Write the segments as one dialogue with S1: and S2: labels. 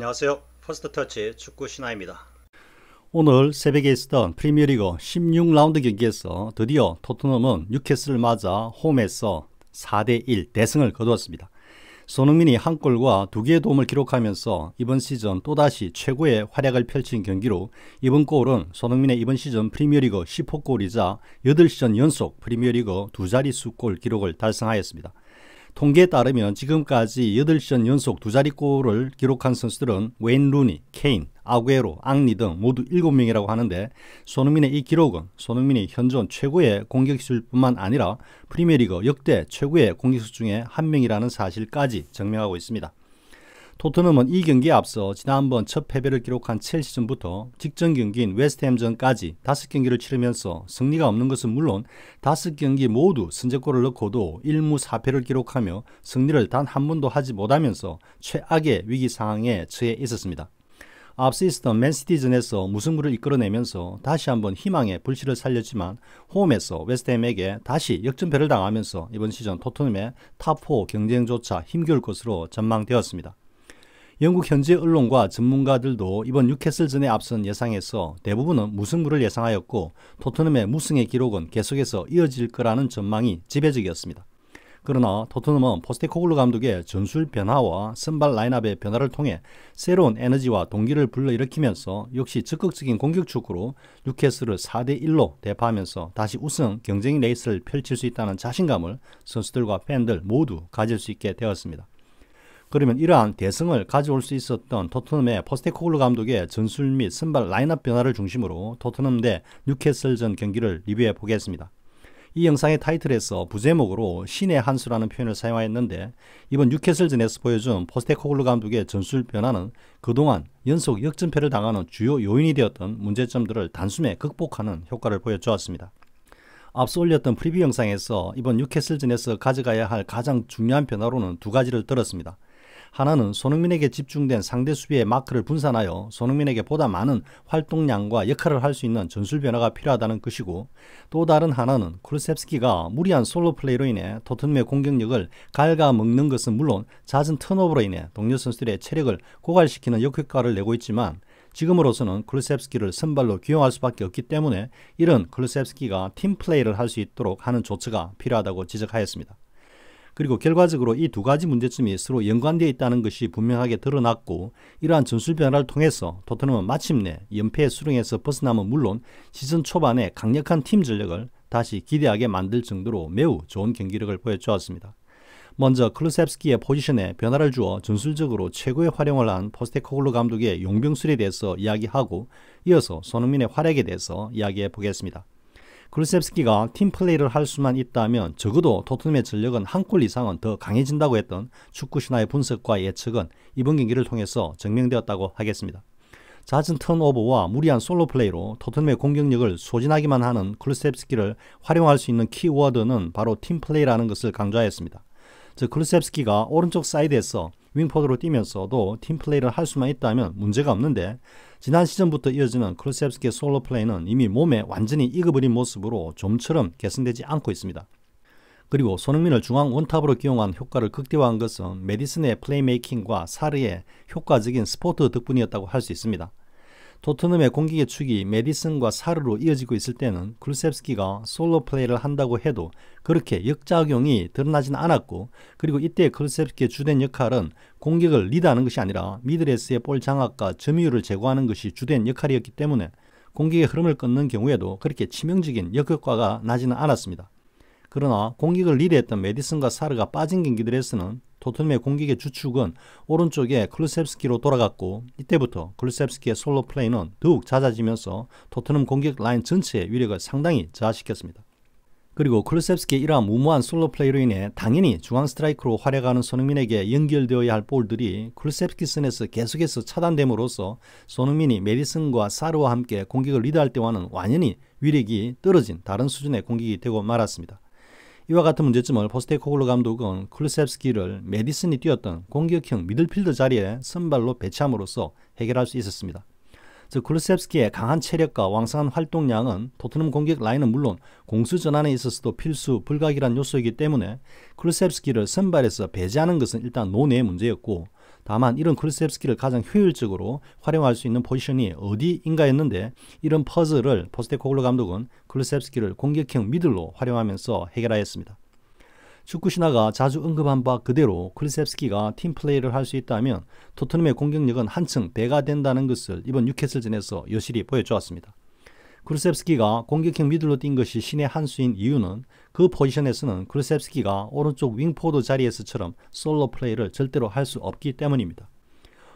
S1: 안녕하세요. 퍼스트터치 축구 신하입니다.
S2: 오늘 새벽에 있었던 프리미어리그 16라운드 경기에서 드디어 토트넘은 뉴캐슬을 맞아 홈에서 4대1 대승을 거두었습니다. 손흥민이 한 골과 2개의 도움을 기록하면서 이번 시즌 또다시 최고의 활약을 펼친 경기로 이번 골은 손흥민의 이번 시즌 프리미어리그 10호 골이자 8시즌 연속 프리미어리그 두 자릿수 골 기록을 달성하였습니다. 통계에 따르면 지금까지 8시즌 연속 두 자리 골을 기록한 선수들은 웨인 루니, 케인, 아구에로, 앙리 등 모두 7명이라고 하는데 손흥민의 이 기록은 손흥민이 현존 최고의 공격수뿐만 아니라 프리미어리그 역대 최고의 공격수 중에 한 명이라는 사실까지 증명하고 있습니다. 토트넘은 이 경기에 앞서 지난번 첫 패배를 기록한 첼시전부터 직전 경기인 웨스트햄전까지 5경기를 치르면서 승리가 없는 것은 물론 5경기 모두 선제골을 넣고도 1무 4패를 기록하며 승리를 단 한 번도 하지 못하면서 최악의 위기 상황에 처해 있었습니다. 앞서 있었던 맨시티전에서 무승부를 이끌어내면서 다시 한번 희망의 불씨를 살렸지만 홈에서 웨스트햄에게 다시 역전패를 당하면서 이번 시즌 토트넘의 탑4 경쟁조차 힘겨울 것으로 전망되었습니다. 영국 현지 언론과 전문가들도 이번 뉴캐슬전에 앞선 예상에서 대부분은 무승부를 예상하였고 토트넘의 무승의 기록은 계속해서 이어질 거라는 전망이 지배적이었습니다. 그러나 토트넘은 포스테코글루 감독의 전술 변화와 선발 라인업의 변화를 통해 새로운 에너지와 동기를 불러일으키면서 역시 적극적인 공격 축구로 뉴캐슬을 4대1로 대파하면서 다시 우승 경쟁 레이스를 펼칠 수 있다는 자신감을 선수들과 팬들 모두 가질 수 있게 되었습니다. 그러면 이러한 대승을 가져올 수 있었던 토트넘의 포스테코글루 감독의 전술 및 선발 라인업 변화를 중심으로 토트넘 대 뉴캐슬전 경기를 리뷰해 보겠습니다. 이 영상의 타이틀에서 부제목으로 신의 한 수라는 표현을 사용하였는데 이번 뉴캐슬전에서 보여준 포스테코글루 감독의 전술 변화는 그동안 연속 역전패를 당하는 주요 요인이 되었던 문제점들을 단숨에 극복하는 효과를 보여주었습니다. 앞서 올렸던 프리뷰 영상에서 이번 뉴캐슬전에서 가져가야 할 가장 중요한 변화로는 두 가지를 들었습니다. 하나는 손흥민에게 집중된 상대 수비의 마크를 분산하여 손흥민에게 보다 많은 활동량과 역할을 할 수 있는 전술 변화가 필요하다는 것이고 또 다른 하나는 쿨셉스키가 무리한 솔로 플레이로 인해 토트넘의 공격력을 갉아먹는 것은 물론 잦은 턴오버로 인해 동료 선수들의 체력을 고갈시키는 역효과를 내고 있지만 지금으로서는 쿨셉스키를 선발로 기용할 수밖에 없기 때문에 이런 쿨셉스키가 팀플레이를 할 수 있도록 하는 조처가 필요하다고 지적하였습니다. 그리고 결과적으로 이 두 가지 문제점이 서로 연관되어 있다는 것이 분명하게 드러났고 이러한 전술 변화를 통해서 토트넘은 마침내 연패의 수렁에서 벗어남은 물론 시즌 초반에 강력한 팀 전력을 다시 기대하게 만들 정도로 매우 좋은 경기력을 보여주었습니다. 먼저 클루셉스키의 포지션에 변화를 주어 전술적으로 최고의 활용을 한 포스테코글루 감독의 용병술에 대해서 이야기하고 이어서 손흥민의 활약에 대해서 이야기해 보겠습니다. 쿨셉스키가 팀플레이를 할 수만 있다면 적어도 토트넘의 전력은 한 골 이상은 더 강해진다고 했던 축구 신화의 분석과 예측은 이번 경기를 통해서 증명되었다고 하겠습니다. 잦은 턴오버와 무리한 솔로 플레이로 토트넘의 공격력을 소진하기만 하는 쿨셉스키를 활용할 수 있는 키워드는 바로 팀플레이라는 것을 강조하였습니다. 즉 쿨셉스키가 오른쪽 사이드에서 윙포드로 뛰면서도 팀플레이를 할 수만 있다면 문제가 없는데 지난 시즌부터 이어지는 쿨셉스키의 솔로 플레이는 이미 몸에 완전히 익어버린 모습으로 좀처럼 개선되지 않고 있습니다. 그리고 손흥민을 중앙 원탑으로 기용한 효과를 극대화한 것은 메디슨의 플레이메이킹과 사르의 효과적인 스포트 덕분이었다고 할 수 있습니다. 토트넘의 공격의 축이 메디슨과 사르로 이어지고 있을 때는 쿨셉스키가 솔로 플레이를 한다고 해도 그렇게 역작용이 드러나지는 않았고 그리고 이때 쿨셉스키의 주된 역할은 공격을 리드하는 것이 아니라 미드레스의 볼 장악과 점유율을 제고하는 것이 주된 역할이었기 때문에 공격의 흐름을 끊는 경우에도 그렇게 치명적인 역효과가 나지는 않았습니다. 그러나 공격을 리드했던 메디슨과 사르가 빠진 경기들에서는 토트넘의 공격의 주축은 오른쪽에 클루셉스키로 돌아갔고 이때부터 클루셉스키의 솔로 플레이는 더욱 잦아지면서 토트넘 공격 라인 전체의 위력을 상당히 저하시켰습니다. 그리고 클루셉스키의 이러한 무모한 솔로 플레이로 인해 당연히 중앙 스트라이커로 활약하는 손흥민에게 연결되어야 할 볼들이 클루셉스키 선에서 계속해서 차단됨으로써 손흥민이 메디슨과 사르와 함께 공격을 리드할 때와는 완연히 위력이 떨어진 다른 수준의 공격이 되고 말았습니다. 이와 같은 문제점을 포스테코글루 감독은 쿨셉스키를 메디슨이 뛰었던 공격형 미들필더 자리에 선발로 배치함으로써 해결할 수 있었습니다. 즉 쿨셉스키의 강한 체력과 왕성한 활동량은 토트넘 공격 라인은 물론 공수 전환에 있어서도 필수 불가결한 요소이기 때문에 쿨셉스키를 선발해서 배제하는 것은 일단 논외의 문제였고 다만 이런 쿨루세프스키를 가장 효율적으로 활용할 수 있는 포지션이 어디인가였는데 이런 퍼즐을 포스테코글루 감독은 쿨루세프스키를 공격형 미들로 활용하면서 해결하였습니다. 축구 신화가 자주 언급한 바 그대로 쿨루세프스키가 팀플레이를 할 수 있다면 토트넘의 공격력은 한층 배가 된다는 것을 이번 뉴캐슬전에서 여실히 보여주었습니다. 쿨루세프스키가 공격형 미들로 뛴 것이 신의 한 수인 이유는 그 포지션에서는 쿨루세프스키가 오른쪽 윙포드 자리에서처럼 솔로 플레이를 절대로 할 수 없기 때문입니다.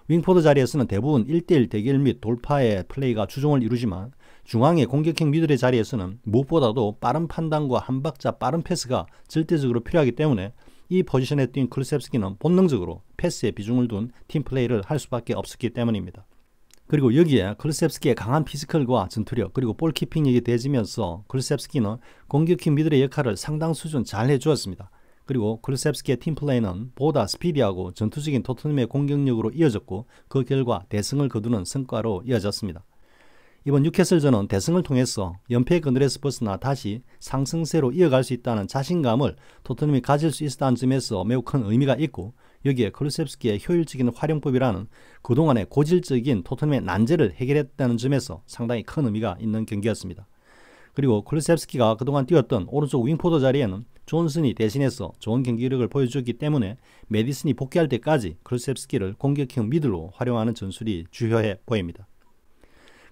S2: 윙포드 자리에서는 대부분 1대1 대결 및 돌파의 플레이가 주종을 이루지만 중앙의 공격형 미들의 자리에서는 무엇보다도 빠른 판단과 한 박자 빠른 패스가 절대적으로 필요하기 때문에 이 포지션에 뛴 쿨루세프스키는 본능적으로 패스에 비중을 둔 팀플레이를 할 수밖에 없었기 때문입니다. 그리고 여기에 쿨루세프스키의 강한 피지컬과 전투력 그리고 볼키핑력이 대지면서 쿨루세프스키는 공격형 미들의 역할을 상당 수준 잘 해주었습니다. 그리고 쿨루세프스키의 팀플레이는 보다 스피디하고 전투적인 토트넘의 공격력으로 이어졌고 그 결과 대승을 거두는 성과로 이어졌습니다. 이번 뉴캐슬전은 대승을 통해서 연패 그늘에서 벗어나 다시 상승세로 이어갈 수 있다는 자신감을 토트넘이 가질 수 있었다는 점에서 매우 큰 의미가 있고 여기에 쿨루세프스키의 효율적인 활용법이라는 그동안의 고질적인 토트넘의 난제를 해결했다는 점에서 상당히 큰 의미가 있는 경기였습니다. 그리고 쿨루세프스키가 그동안 뛰었던 오른쪽 윙포드 자리에는 존슨이 대신해서 좋은 경기력을 보여주었기 때문에 메디슨이 복귀할 때까지 쿨루세프스키를 공격형 미들로 활용하는 전술이 주요해 보입니다.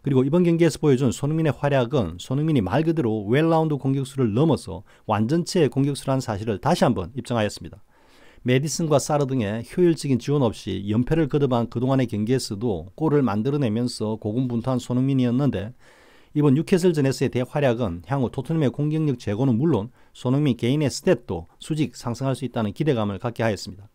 S2: 그리고 이번 경기에서 보여준 손흥민의 활약은 손흥민이 말 그대로 웰라운드 공격수를 넘어서 완전체의 공격수라는 사실을 다시 한번 입증하였습니다. 메디슨과 사르 등의 효율적인 지원 없이 연패를 거듭한 그동안의 경기에서도 골을 만들어내면서 고군분투한 손흥민이었는데 이번 뉴캐슬전에서의 대활약은 향후 토트넘의 공격력 제고는 물론 손흥민 개인의 스탯도 수직 상승할 수 있다는 기대감을 갖게 하였습니다.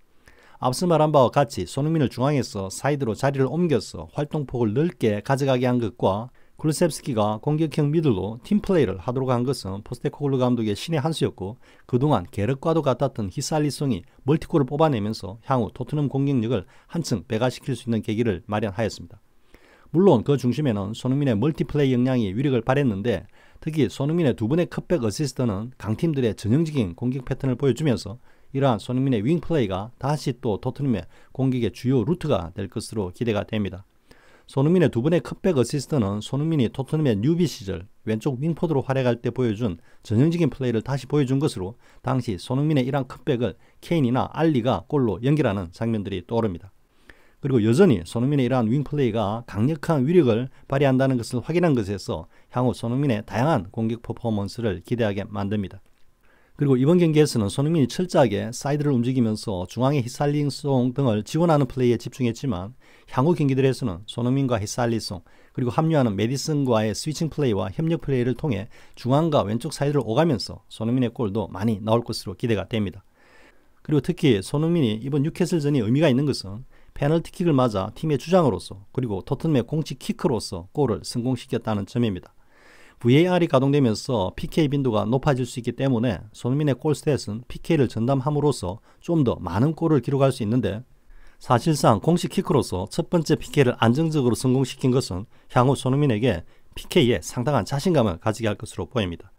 S2: 앞서 말한 바와 같이 손흥민을 중앙에서 사이드로 자리를 옮겨서 활동폭을 넓게 가져가게 한 것과 쿨루세프스키가 공격형 미들로 팀플레이를 하도록 한 것은 포스테코글루 감독의 신의 한 수였고 그동안 계력과도 같았던 히살리송이 멀티골을 뽑아내면서 향후 토트넘 공격력을 한층 배가시킬 수 있는 계기를 마련하였습니다. 물론 그 중심에는 손흥민의 멀티플레이 역량이 위력을 발했는데 특히 손흥민의 두 번의 컷백 어시스트는 강팀들의 전형적인 공격 패턴을 보여주면서 이러한 손흥민의 윙플레이가 다시 또 토트넘의 공격의 주요 루트가 될 것으로 기대가 됩니다. 손흥민의 두 번의 컷백 어시스트는 손흥민이 토트넘의 뉴비 시절 왼쪽 윙포드로 활약할 때 보여준 전형적인 플레이를 다시 보여준 것으로 당시 손흥민의 이러한 컷백을 케인이나 알리가 골로 연결하는 장면들이 떠오릅니다. 그리고 여전히 손흥민의 이러한 윙플레이가 강력한 위력을 발휘한다는 것을 확인한 것에서 향후 손흥민의 다양한 공격 퍼포먼스를 기대하게 만듭니다. 그리고 이번 경기에서는 손흥민이 철저하게 사이드를 움직이면서 중앙의 히살리송 등을 지원하는 플레이에 집중했지만 향후 경기들에서는 손흥민과 히살리송 그리고 합류하는 메디슨과의 스위칭 플레이와 협력 플레이를 통해 중앙과 왼쪽 사이드를 오가면서 손흥민의 골도 많이 나올 것으로 기대가 됩니다. 그리고 특히 손흥민이 이번 뉴캐슬전이 의미가 있는 것은 페널티킥을 맞아 팀의 주장으로서 그리고 토트넘의 공식 키커로서 골을 성공시켰다는 점입니다. VAR이 가동되면서 PK 빈도가 높아질 수 있기 때문에 손흥민의 골 스탯은 PK를 전담함으로써 좀 더 많은 골을 기록할 수 있는데 사실상 공식 키커로서 첫 번째 PK를 안정적으로 성공시킨 것은 향후 손흥민에게 PK에 상당한 자신감을 가지게 할 것으로 보입니다.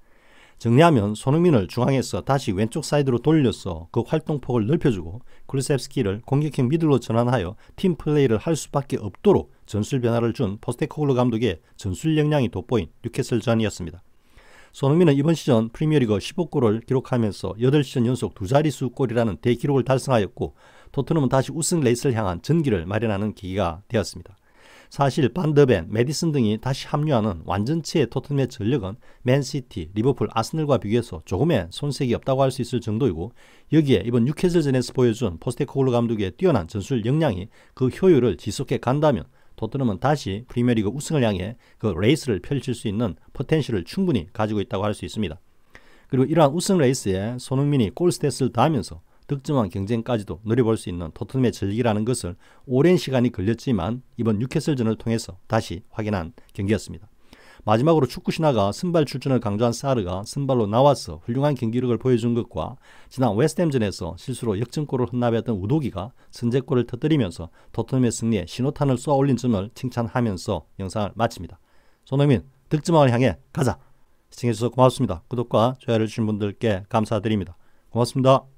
S2: 정리하면 손흥민을 중앙에서 다시 왼쪽 사이드로 돌려서 그 활동폭을 넓혀주고 쿨루세프스키를 공격형 미들로 전환하여 팀 플레이를 할 수밖에 없도록 전술 변화를 준 포스테코글루 감독의 전술 역량이 돋보인 뉴캐슬전이었습니다. 손흥민은 이번 시즌 프리미어리그 15골을 기록하면서 8시즌 연속 두 자릿수 골이라는 대기록을 달성하였고 토트넘은 다시 우승 레이스를 향한 전기를 마련하는 계기가 되었습니다. 사실 반더벤, 메디슨 등이 다시 합류하는 완전체의 토트넘의 전력은 맨시티, 리버풀, 아스널과 비교해서 조금의 손색이 없다고 할 수 있을 정도이고 여기에 이번 뉴캐슬전에서 보여준 포스테코글루 감독의 뛰어난 전술 역량이 그 효율을 지속해 간다면 토트넘은 다시 프리미어리그 우승을 향해 그 레이스를 펼칠 수 있는 포텐셜을 충분히 가지고 있다고 할 수 있습니다. 그리고 이러한 우승 레이스에 손흥민이 골 스탯을 더하면서 득점왕 경쟁까지도 누려볼 수 있는 토트넘의 전력이라는 것을 오랜 시간이 걸렸지만 이번 뉴캐슬전을 통해서 다시 확인한 경기였습니다. 마지막으로 축구 신화가 선발 출전을 강조한 사르가 선발로 나와서 훌륭한 경기력을 보여준 것과 지난 웨스트햄전에서 실수로 역전골을 헌납했던 우도기가 선제골을 터뜨리면서 토트넘의 승리에 신호탄을 쏘아 올린 점을 칭찬하면서 영상을 마칩니다. 손흥민 득점왕을 향해 가자! 시청해주셔서 고맙습니다. 구독과 좋아요를 주신 분들께 감사드립니다. 고맙습니다.